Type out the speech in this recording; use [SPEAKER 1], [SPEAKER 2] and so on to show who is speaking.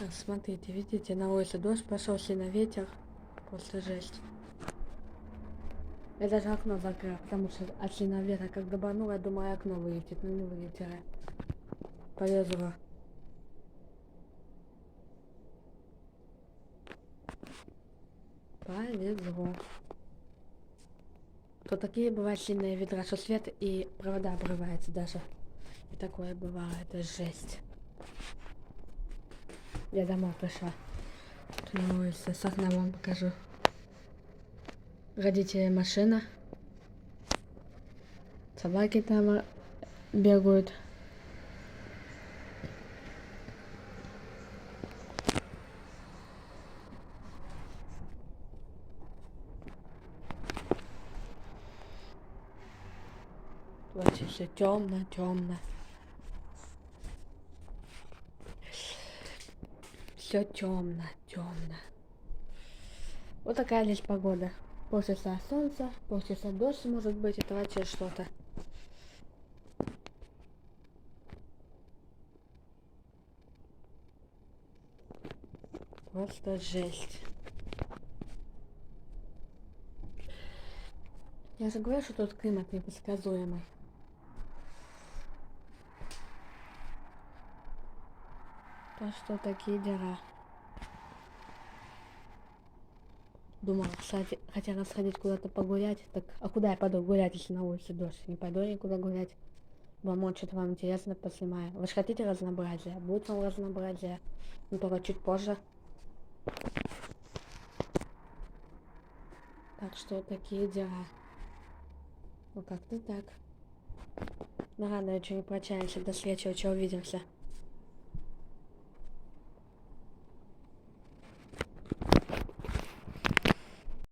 [SPEAKER 1] Смотрите, видите, на улице дождь пошел, сильно ветер. Просто жесть. Я даже окно закрыла, потому что от сильного ветра как добанула, я думаю, окно вылетит, но не вылетело. Повезло. Повезло. То такие бывают сильные ветра, что свет и провода обрываются даже. И такое бывает, это жесть. Я домой пришла. Тут на улице, с окна вам покажу. Родители машина. Собаки там бегают. Вообще все темно, темно. Все темно, темно. Вот такая здесь погода. Полчаса солнца, полчаса дождь может быть, это вообще что-то. Просто жесть. Я же говорю, что тут климат непредсказуемый. То что такие дела. Думала, кстати, хотела сходить куда-то погулять. Так, а куда я пойду гулять, если на улице дождь? Не пойду никуда гулять. Думаю, что-то вам интересно поснимаю. Вы же хотите разнообразия? Будет вам разнообразие. Но только чуть позже. Так что такие дела. Ну как-то так. Ну ладно, я что не прощаемся. До следующего, что увидимся.